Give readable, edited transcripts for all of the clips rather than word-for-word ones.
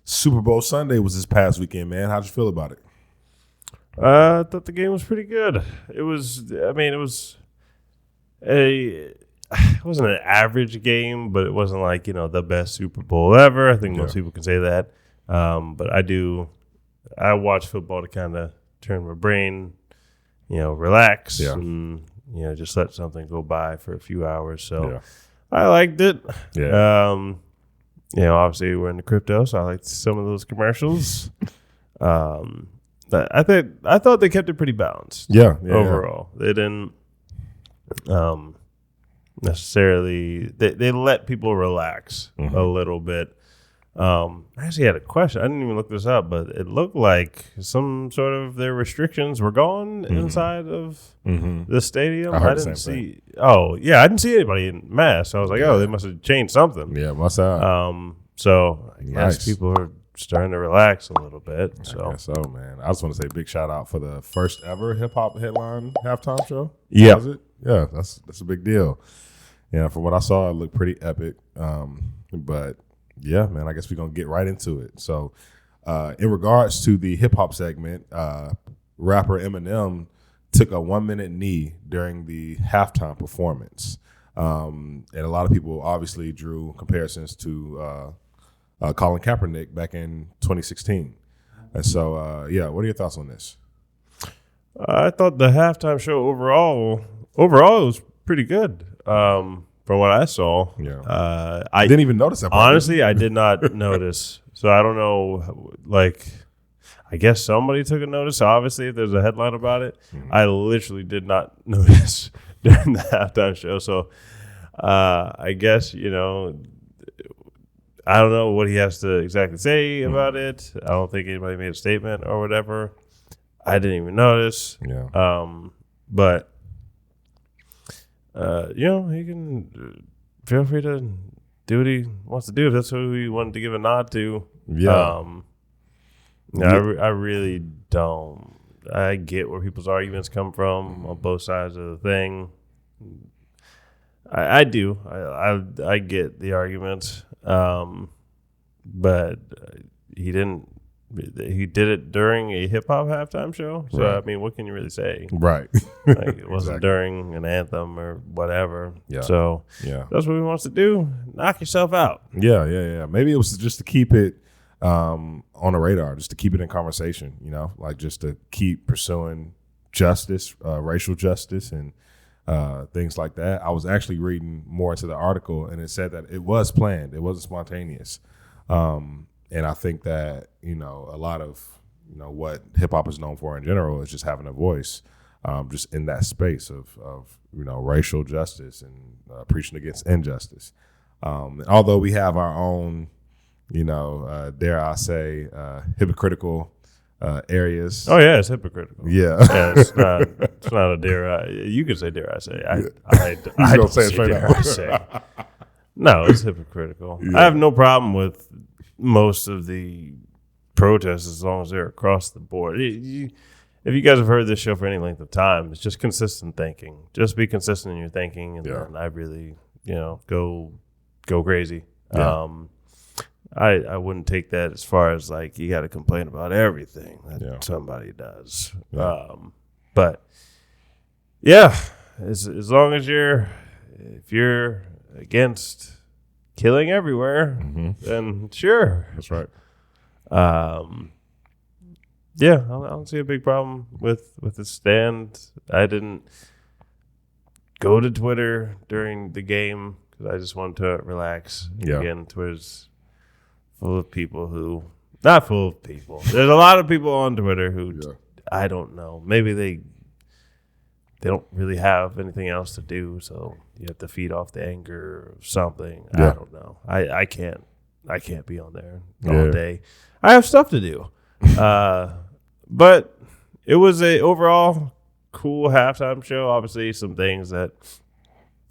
Super Bowl Sunday was this past weekend, man. How'd you feel about it? I thought the game was pretty good. It was it wasn't an average game, but it wasn't like, the best Super Bowl ever. I think most people can say that. But I watch football to kind of turn my brain, relax and, just let something go by for a few hours. So I liked it. Yeah. Obviously we're in the crypto, so I liked some of those commercials. But I thought they kept it pretty balanced. Yeah. Overall. They didn't necessarily they let people relax a little bit. I actually had a question. I didn't even look this up, but it looked like some sort of their restrictions were gone inside of the stadium. I didn't see. Oh yeah, I didn't see anybody in masks. So I was like, they must have changed something. Yeah, must have. So I guess people are starting to relax a little bit. So I guess so, man. I just want to say a big shout out for the first ever hip hop headline halftime show. Yeah, was it? Yeah, that's a big deal. Yeah, from what I saw, it looked pretty epic. But yeah, man, I guess we're gonna get right into it. So, in regards to the hip hop segment, rapper Eminem took a 1-minute knee during the halftime performance, and a lot of people obviously drew comparisons to Colin Kaepernick back in 2016. And so, what are your thoughts on this? I thought the halftime show overall it was pretty good. From what I saw, I didn't even notice that. Honestly, I did not notice. So I don't know. Like, I guess somebody took a notice. Obviously, if there's a headline about it, I literally did not notice during the halftime show. So I guess I don't know what he has to exactly say about it. I don't think anybody made a statement or whatever. I didn't even notice. Yeah. But. He can feel free to do what he wants to do if that's who he wanted to give a nod to. Yeah. I really don't. I get where people's arguments come from on both sides of the thing. I do. I get the arguments. But he didn't. He did it during a hip hop halftime show, so right. I mean, what can you really say? Right. Like, it wasn't during an anthem or whatever. Yeah. So that's what he wants to do. Knock yourself out. Yeah. Maybe it was just to keep it on the radar, just to keep it in conversation. Like just to keep pursuing justice, racial justice, and things like that. I was actually reading more into the article, and it said that it was planned. It wasn't spontaneous. And I think that, a lot of, what hip hop is known for in general is just having a voice, just in that space of racial justice and preaching against injustice. Although we have our own, dare I say, hypocritical areas. Oh yeah, it's hypocritical. Yeah, it's not a dare. You could say dare I say. I don't say dare I say. No, it's hypocritical. Yeah. I have no problem with most of the protests as long as they're across the board. If you guys have heard this show for any length of time, it's just consistent thinking. Just be consistent in your thinking, and then I really, go crazy. Yeah. I wouldn't take that as far as like you got to complain about everything that somebody does. Yeah. But yeah, as long as if you're against killing everywhere, then sure. That's right. I don't see a big problem with the stand. I didn't go to Twitter during the game because I just wanted to relax. Yeah. Again, Twitter's full of people who, not full of people. There's a lot of people on Twitter who I don't know. Maybe they don't really have anything else to do, so you have to feed off the anger or something. I don't know. I can't be on there all day. I have stuff to do. But it was a overall cool halftime show. Obviously, some things that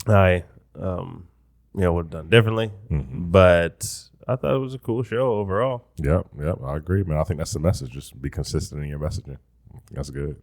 I would have done differently. But I thought it was a cool show overall. Yep, I agree, man. I think that's the message. Just be consistent in your messaging. That's good.